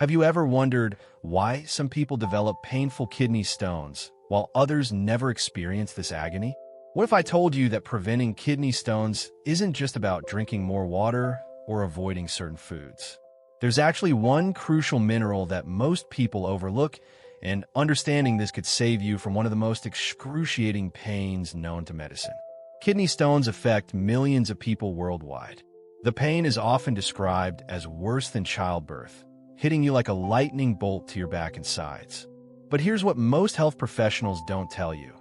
Have you ever wondered why some people develop painful kidney stones while others never experience this agony? What if I told you that preventing kidney stones isn't just about drinking more water or avoiding certain foods? There's actually one crucial mineral that most people overlook, and understanding this could save you from one of the most excruciating pains known to medicine. Kidney stones affect millions of people worldwide. The pain is often described as worse than childbirth, hitting you like a lightning bolt to your back and sides. But here's what most health professionals don't tell you.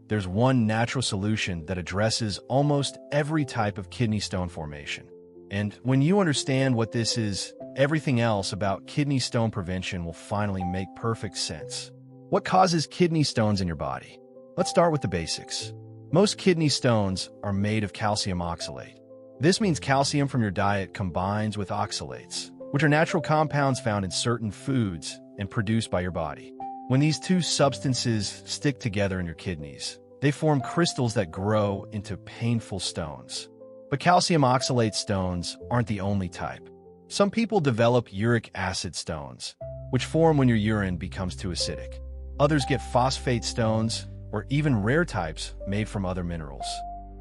There's one natural solution that addresses almost every type of kidney stone formation. And when you understand what this is, everything else about kidney stone prevention will finally make perfect sense. What causes kidney stones in your body? Let's start with the basics. Most kidney stones are made of calcium oxalate. This means calcium from your diet combines with oxalates, which are natural compounds found in certain foods and produced by your body. When these two substances stick together in your kidneys, they form crystals that grow into painful stones. But calcium oxalate stones aren't the only type. Some people develop uric acid stones, which form when your urine becomes too acidic. Others get phosphate stones, or even rare types made from other minerals.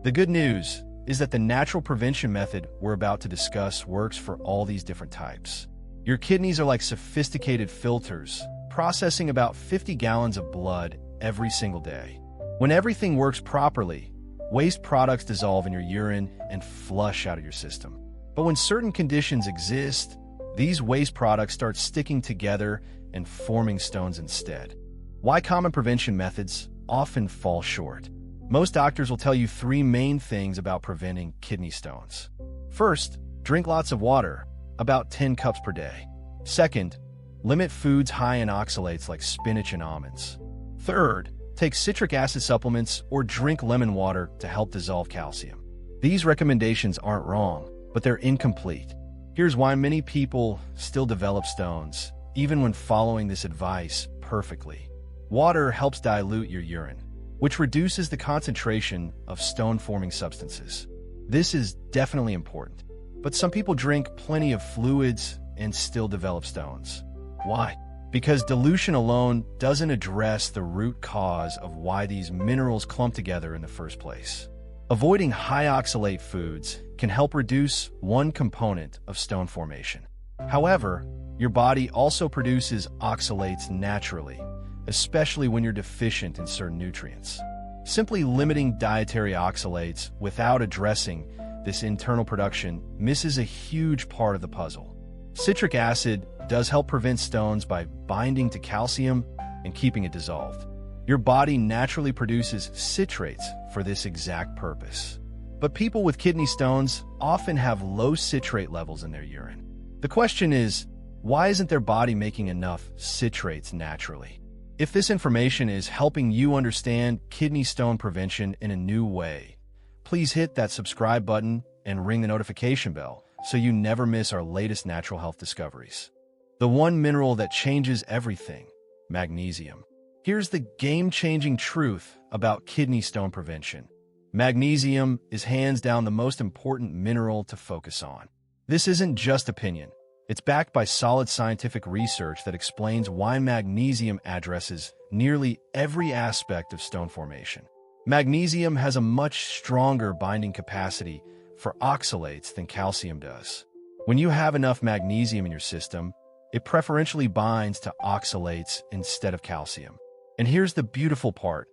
The good news is that the natural prevention method we're about to discuss works for all these different types. Your kidneys are like sophisticated filters, processing about 50 gallons of blood every single day. When everything works properly, waste products dissolve in your urine and flush out of your system. But when certain conditions exist, these waste products start sticking together and forming stones instead. Why common prevention methods often fall short? Most doctors will tell you three main things about preventing kidney stones. First, drink lots of water, about 10 cups per day. Second, limit foods high in oxalates like spinach and almonds. Third, take citric acid supplements or drink lemon water to help dissolve calcium. These recommendations aren't wrong, but they're incomplete. Here's why many people still develop stones, even when following this advice perfectly. Water helps dilute your urine, which reduces the concentration of stone-forming substances. This is definitely important, but some people drink plenty of fluids and still develop stones. Why? Because dilution alone doesn't address the root cause of why these minerals clump together in the first place. Avoiding high oxalate foods can help reduce one component of stone formation. However, your body also produces oxalates naturally, especially when you're deficient in certain nutrients. Simply limiting dietary oxalates without addressing this internal production misses a huge part of the puzzle. Citric acid does help prevent stones by binding to calcium and keeping it dissolved. Your body naturally produces citrates for this exact purpose. But people with kidney stones often have low citrate levels in their urine. The question is, why isn't their body making enough citrates naturally? If this information is helping you understand kidney stone prevention in a new way, please hit that subscribe button and ring the notification bell so you never miss our latest natural health discoveries. The one mineral that changes everything, magnesium. Here's the game-changing truth about kidney stone prevention. Magnesium is hands down the most important mineral to focus on. This isn't just opinion. It's backed by solid scientific research that explains why magnesium addresses nearly every aspect of stone formation. Magnesium has a much stronger binding capacity for oxalates than calcium does. When you have enough magnesium in your system, it preferentially binds to oxalates instead of calcium. And here's the beautiful part.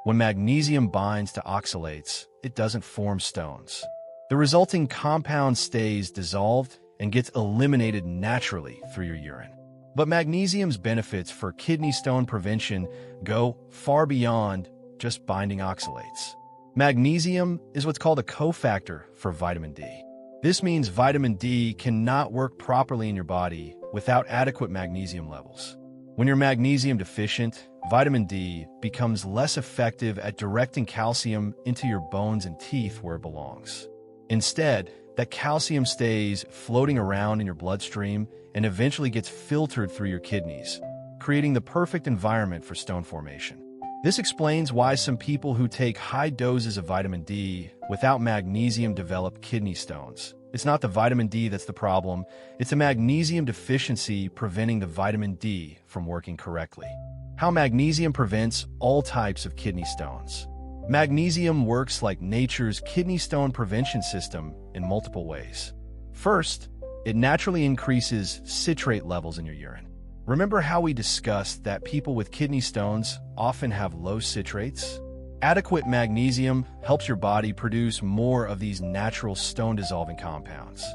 When magnesium binds to oxalates, it doesn't form stones. The resulting compound stays dissolved and gets eliminated naturally through your urine. But magnesium's benefits for kidney stone prevention go far beyond just binding oxalates. Magnesium is what's called a cofactor for vitamin D. This means vitamin D cannot work properly in your body without adequate magnesium levels. When you're magnesium deficient, vitamin D becomes less effective at directing calcium into your bones and teeth where it belongs. Instead, that calcium stays floating around in your bloodstream and eventually gets filtered through your kidneys, creating the perfect environment for stone formation. This explains why some people who take high doses of vitamin D without magnesium develop kidney stones. It's not the vitamin D that's the problem, it's a magnesium deficiency preventing the vitamin D from working correctly. How magnesium prevents all types of kidney stones. Magnesium works like nature's kidney stone prevention system in multiple ways. First, it naturally increases citrate levels in your urine. Remember how we discussed that people with kidney stones often have low citrates? Adequate magnesium helps your body produce more of these natural stone-dissolving compounds.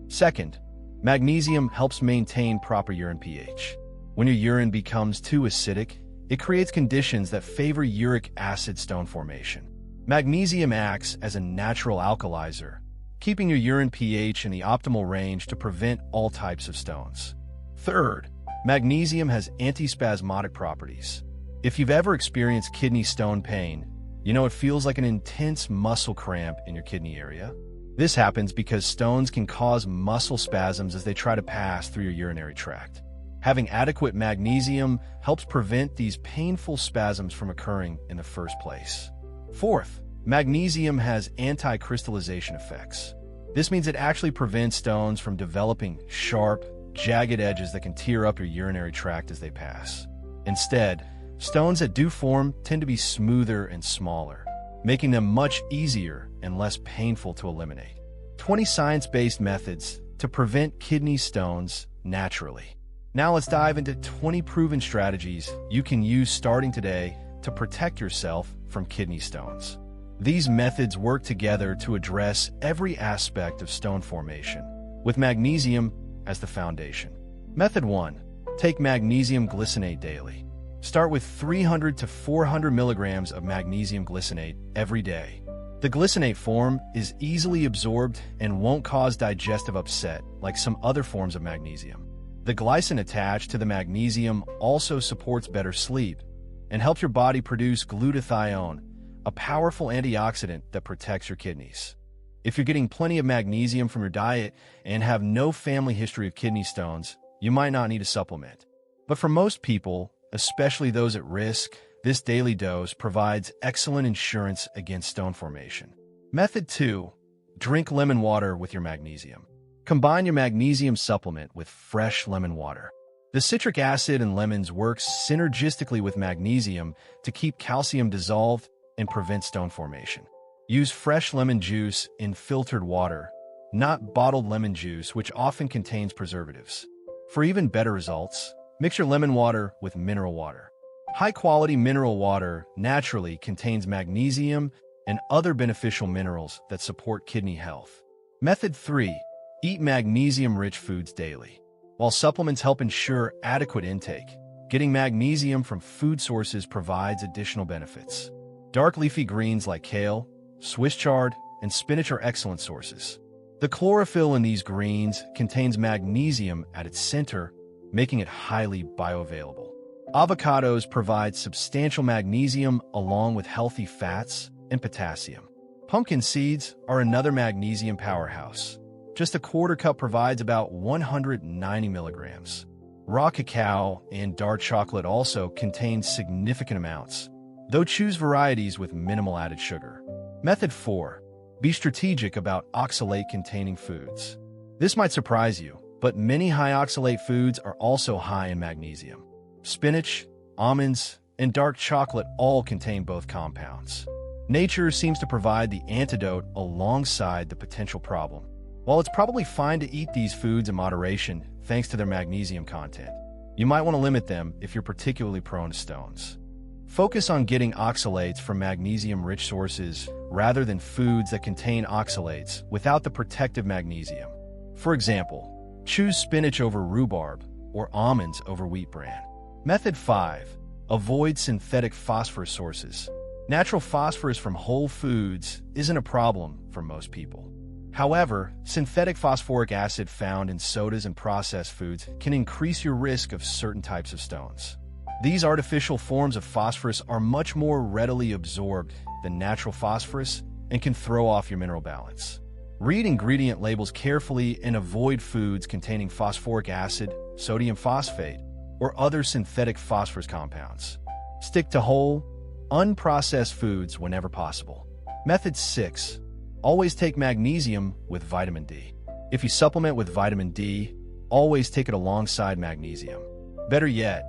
Second, magnesium helps maintain proper urine pH. When your urine becomes too acidic, it creates conditions that favor uric acid stone formation. Magnesium acts as a natural alkalizer, keeping your urine pH in the optimal range to prevent all types of stones. Third, magnesium has antispasmodic properties. If you've ever experienced kidney stone pain, you know it feels like an intense muscle cramp in your kidney area. This happens because stones can cause muscle spasms as they try to pass through your urinary tract. Having adequate magnesium helps prevent these painful spasms from occurring in the first place. Fourth, magnesium has anti-crystallization effects. This means it actually prevents stones from developing sharp, jagged edges that can tear up your urinary tract as they pass. Instead, stones that do form tend to be smoother and smaller, making them much easier and less painful to eliminate. 20 science-based methods to prevent kidney stones naturally. Now let's dive into 20 proven strategies you can use starting today to protect yourself from kidney stones. These methods work together to address every aspect of stone formation, with magnesium as the foundation. Method 1. Take magnesium glycinate daily. Start with 300 to 400 milligrams of magnesium glycinate every day. The glycinate form is easily absorbed and won't cause digestive upset like some other forms of magnesium. The glycine attached to the magnesium also supports better sleep and helps your body produce glutathione, a powerful antioxidant that protects your kidneys. If you're getting plenty of magnesium from your diet and have no family history of kidney stones, you might not need a supplement. But for most people, especially those at risk, this daily dose provides excellent insurance against stone formation. Method 2. Drink lemon water with your magnesium. Combine your magnesium supplement with fresh lemon water. The citric acid in lemons works synergistically with magnesium to keep calcium dissolved and prevent stone formation. Use fresh lemon juice in filtered water, not bottled lemon juice, which often contains preservatives. For even better results, mix your lemon water with mineral water. High-quality mineral water naturally contains magnesium and other beneficial minerals that support kidney health. Method 3. Eat magnesium-rich foods daily. While supplements help ensure adequate intake, getting magnesium from food sources provides additional benefits. Dark leafy greens like kale, Swiss chard, and spinach are excellent sources. The chlorophyll in these greens contains magnesium at its center, making it highly bioavailable. Avocados provide substantial magnesium along with healthy fats and potassium. Pumpkin seeds are another magnesium powerhouse. Just a quarter cup provides about 190 milligrams. Raw cacao and dark chocolate also contain significant amounts, though choose varieties with minimal added sugar. Method 4. Be strategic about oxalate-containing foods. This might surprise you, but many high oxalate foods are also high in magnesium. Spinach, almonds, and dark chocolate all contain both compounds. Nature seems to provide the antidote alongside the potential problem. While it's probably fine to eat these foods in moderation thanks to their magnesium content, you might want to limit them if you're particularly prone to stones. Focus on getting oxalates from magnesium-rich sources rather than foods that contain oxalates without the protective magnesium. For example, choose spinach over rhubarb or almonds over wheat bran. Method 5. Avoid synthetic phosphorus sources. Natural phosphorus from whole foods isn't a problem for most people. However, synthetic phosphoric acid found in sodas and processed foods can increase your risk of certain types of stones. These artificial forms of phosphorus are much more readily absorbed than natural phosphorus and can throw off your mineral balance. Read ingredient labels carefully and avoid foods containing phosphoric acid, sodium phosphate, or other synthetic phosphorus compounds. Stick to whole, unprocessed foods whenever possible. Method 6. Always take magnesium with vitamin D. If you supplement with vitamin D, always take it alongside magnesium. Better yet,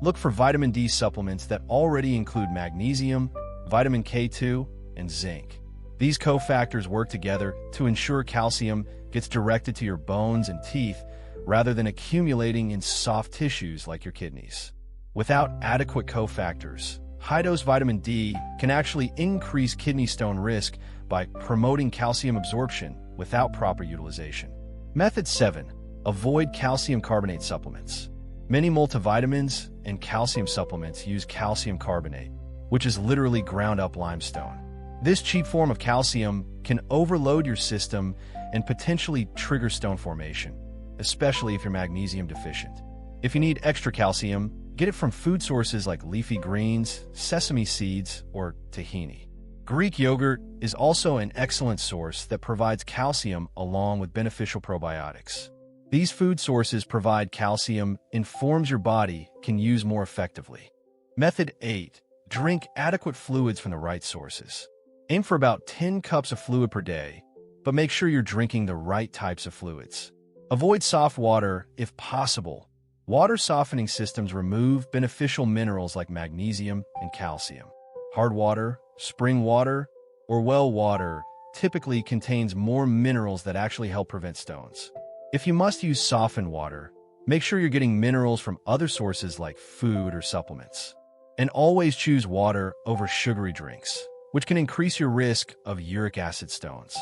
look for vitamin D supplements that already include magnesium, vitamin K2, and zinc. These cofactors work together to ensure calcium gets directed to your bones and teeth rather than accumulating in soft tissues like your kidneys. Without adequate cofactors, high-dose vitamin D can actually increase kidney stone risk by promoting calcium absorption without proper utilization. Method 7. Avoid calcium carbonate supplements. Many multivitamins and calcium supplements use calcium carbonate, which is literally ground-up limestone. This cheap form of calcium can overload your system and potentially trigger stone formation, especially if you're magnesium deficient. If you need extra calcium, get it from food sources like leafy greens, sesame seeds, or tahini. Greek yogurt is also an excellent source that provides calcium along with beneficial probiotics. These food sources provide calcium informs your body can use more effectively. Method 8. Drink adequate fluids from the right sources. Aim for about 10 cups of fluid per day, but make sure you're drinking the right types of fluids. Avoid soft water if possible. Water softening systems remove beneficial minerals like magnesium and calcium. Hard water, spring water, or well water typically contains more minerals that actually help prevent stones. If you must use softened water, make sure you're getting minerals from other sources like food or supplements. And always choose water over sugary drinks, which can increase your risk of uric acid stones.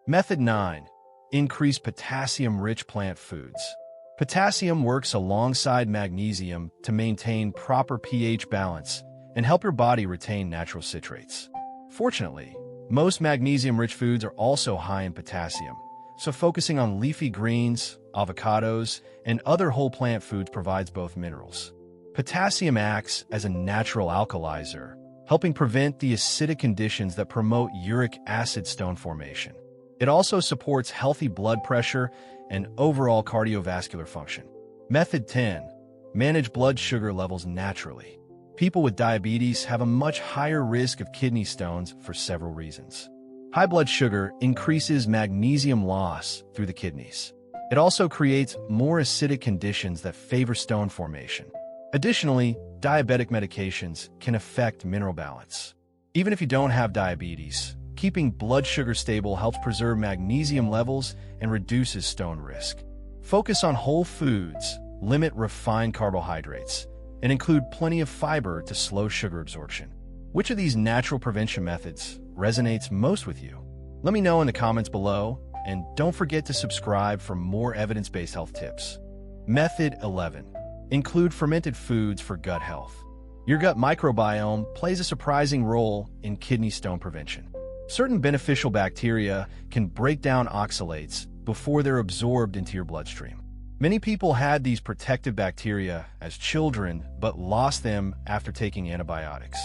Method 9. Increase potassium-rich plant foods. Potassium works alongside magnesium to maintain proper pH balance and help your body retain natural citrates. Fortunately, most magnesium-rich foods are also high in potassium, so focusing on leafy greens, avocados, and other whole plant foods provides both minerals. Potassium acts as a natural alkalizer, helping prevent the acidic conditions that promote uric acid stone formation. It also supports healthy blood pressure and overall cardiovascular function. Method 10. Manage blood sugar levels naturally. People with diabetes have a much higher risk of kidney stones for several reasons. High blood sugar increases magnesium loss through the kidneys. It also creates more acidic conditions that favor stone formation. Additionally, diabetic medications can affect mineral balance. Even if you don't have diabetes, keeping blood sugar stable helps preserve magnesium levels and reduces stone risk. Focus on whole foods, limit refined carbohydrates, and include plenty of fiber to slow sugar absorption. Which of these natural prevention methods resonates most with you? Let me know in the comments below, and don't forget to subscribe for more evidence-based health tips. Method 11. Include fermented foods for gut health. Your gut microbiome plays a surprising role in kidney stone prevention. Certain beneficial bacteria can break down oxalates before they're absorbed into your bloodstream. Many people had these protective bacteria as children but lost them after taking antibiotics.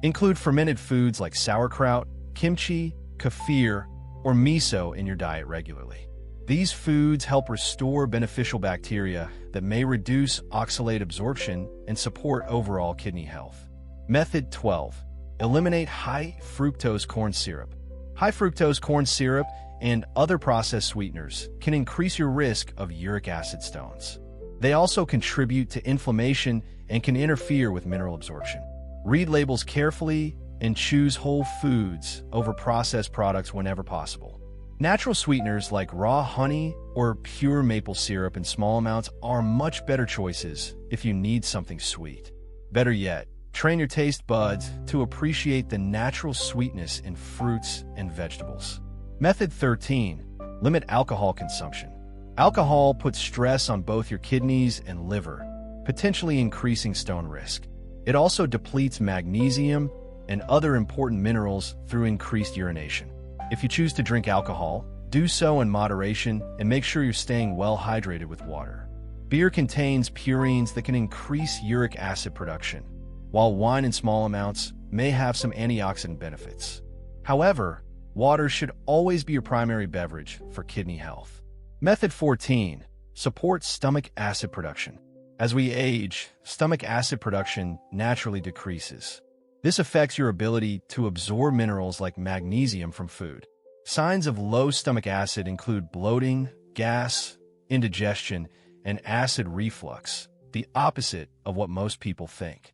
Include fermented foods like sauerkraut, kimchi, kefir, or miso in your diet regularly. These foods help restore beneficial bacteria that may reduce oxalate absorption and support overall kidney health. Method 12. Eliminate high fructose corn syrup. High fructose corn syrup and other processed sweeteners can increase your risk of uric acid stones. They also contribute to inflammation and can interfere with mineral absorption. Read labels carefully and choose whole foods over processed products whenever possible. Natural sweeteners like raw honey or pure maple syrup in small amounts are much better choices if you need something sweet. Better yet, train your taste buds to appreciate the natural sweetness in fruits and vegetables. Method 13. Limit alcohol consumption. Alcohol puts stress on both your kidneys and liver, potentially increasing stone risk. It also depletes magnesium and other important minerals through increased urination. If you choose to drink alcohol, do so in moderation and make sure you're staying well hydrated with water. Beer contains purines that can increase uric acid production, while wine in small amounts may have some antioxidant benefits. However, water should always be your primary beverage for kidney health. Method 14. Support stomach acid production. As we age, stomach acid production naturally decreases. This affects your ability to absorb minerals like magnesium from food. Signs of low stomach acid include bloating, gas, indigestion, and acid reflux, the opposite of what most people think.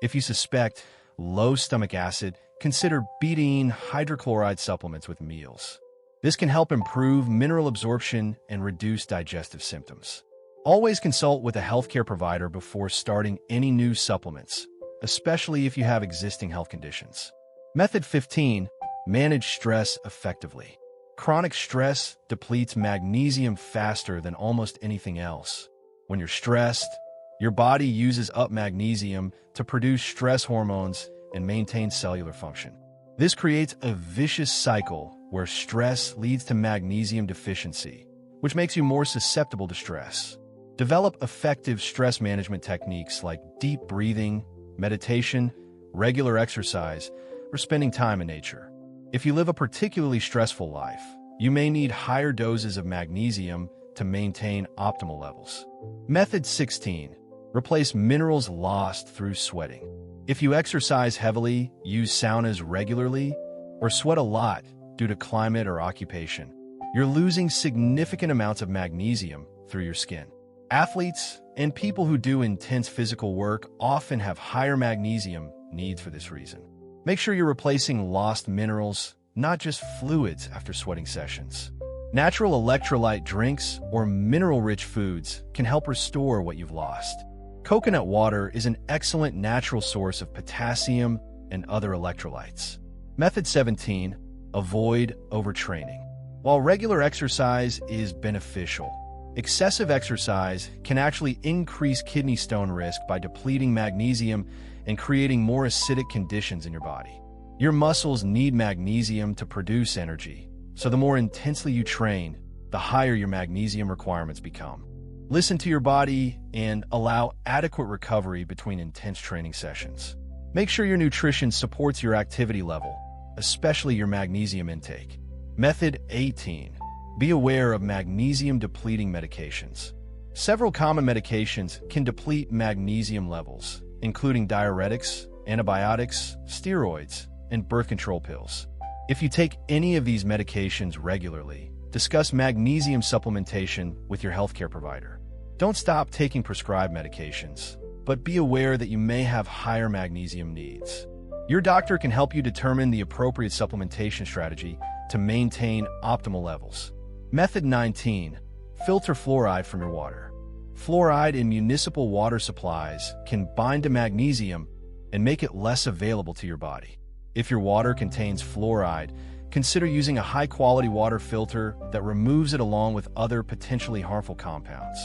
If you suspect low stomach acid, consider betaine hydrochloride supplements with meals. This can help improve mineral absorption and reduce digestive symptoms. Always consult with a healthcare provider before starting any new supplements, especially if you have existing health conditions. Method 15. Manage stress effectively. Chronic stress depletes magnesium faster than almost anything else. When you're stressed, your body uses up magnesium to produce stress hormones and maintain cellular function. This creates a vicious cycle where stress leads to magnesium deficiency, which makes you more susceptible to stress. Develop effective stress management techniques like deep breathing, meditation, regular exercise, or spending time in nature. If you live a particularly stressful life, you may need higher doses of magnesium to maintain optimal levels. Method 16. Replace minerals lost through sweating. If you exercise heavily, use saunas regularly, or sweat a lot due to climate or occupation, you're losing significant amounts of magnesium through your skin. Athletes and people who do intense physical work often have higher magnesium needs for this reason. Make sure you're replacing lost minerals, not just fluids, after sweating sessions. Natural electrolyte drinks or mineral-rich foods can help restore what you've lost. Coconut water is an excellent natural source of potassium and other electrolytes. Method 17. Avoid overtraining. While regular exercise is beneficial, excessive exercise can actually increase kidney stone risk by depleting magnesium and creating more acidic conditions in your body. Your muscles need magnesium to produce energy, so the more intensely you train, the higher your magnesium requirements become. Listen to your body and allow adequate recovery between intense training sessions. Make sure your nutrition supports your activity level, especially your magnesium intake. Method 18. Be aware of magnesium-depleting medications. Several common medications can deplete magnesium levels, including diuretics, antibiotics, steroids, and birth control pills. If you take any of these medications regularly, discuss magnesium supplementation with your healthcare provider. Don't stop taking prescribed medications, but be aware that you may have higher magnesium needs. Your doctor can help you determine the appropriate supplementation strategy to maintain optimal levels. Method 19. Filter fluoride from your water. Fluoride in municipal water supplies can bind to magnesium and make it less available to your body. If your water contains fluoride, consider using a high-quality water filter that removes it along with other potentially harmful compounds.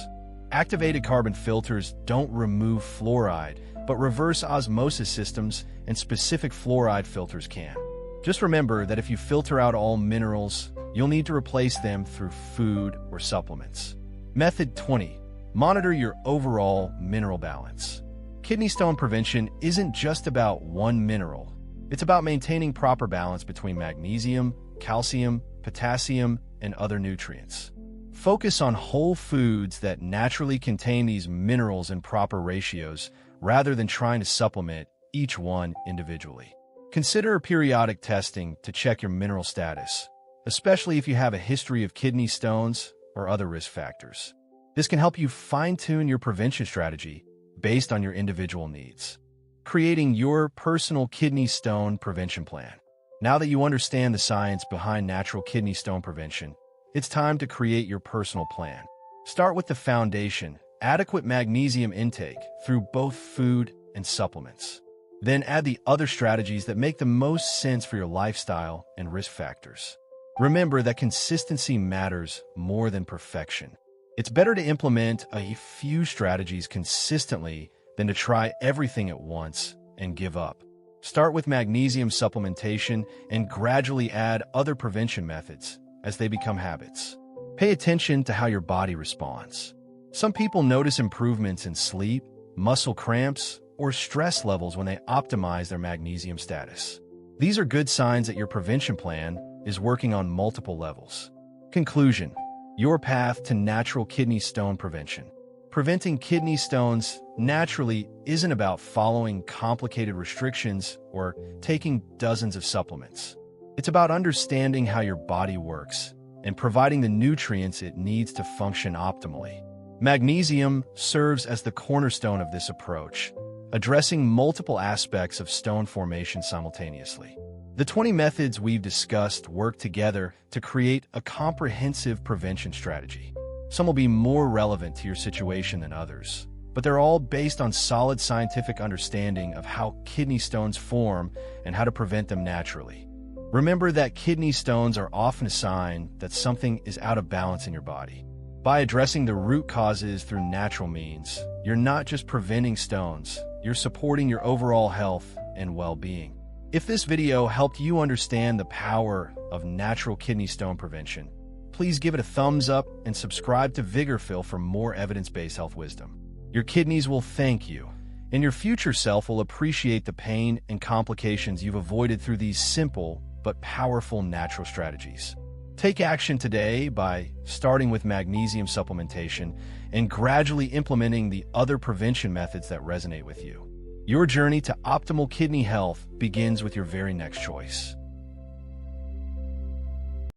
Activated carbon filters don't remove fluoride, but reverse osmosis systems and specific fluoride filters can. Just remember that if you filter out all minerals, you'll need to replace them through food or supplements. Method 20. Monitor your overall mineral balance. Kidney stone prevention isn't just about one mineral. It's about maintaining proper balance between magnesium, calcium, potassium, and other nutrients. Focus on whole foods that naturally contain these minerals in proper ratios rather than trying to supplement each one individually. Consider periodic testing to check your mineral status, especially if you have a history of kidney stones or other risk factors. This can help you fine-tune your prevention strategy based on your individual needs. Creating your personal kidney stone prevention plan. Now that you understand the science behind natural kidney stone prevention, it's time to create your personal plan. Start with the foundation, adequate magnesium intake through both food and supplements. Then add the other strategies that make the most sense for your lifestyle and risk factors. Remember that consistency matters more than perfection. It's better to implement a few strategies consistently than to try everything at once and give up. Start with magnesium supplementation and gradually add other prevention methods as they become habits. Pay attention to how your body responds. Some people notice improvements in sleep, muscle cramps, or stress levels when they optimize their magnesium status. These are good signs that your prevention plan is working on multiple levels. Conclusion: your path to natural kidney stone prevention. Preventing kidney stones naturally isn't about following complicated restrictions or taking dozens of supplements. It's about understanding how your body works and providing the nutrients it needs to function optimally. Magnesium serves as the cornerstone of this approach, addressing multiple aspects of stone formation simultaneously. The 20 methods we've discussed work together to create a comprehensive prevention strategy. Some will be more relevant to your situation than others, but they're all based on solid scientific understanding of how kidney stones form and how to prevent them naturally. Remember that kidney stones are often a sign that something is out of balance in your body. By addressing the root causes through natural means, you're not just preventing stones, you're supporting your overall health and well-being. If this video helped you understand the power of natural kidney stone prevention, please give it a thumbs up and subscribe to VIGORPHIL for more evidence-based health wisdom. Your kidneys will thank you, and your future self will appreciate the pain and complications you've avoided through these simple but powerful natural strategies. Take action today by starting with magnesium supplementation and gradually implementing the other prevention methods that resonate with you. Your journey to optimal kidney health begins with your very next choice.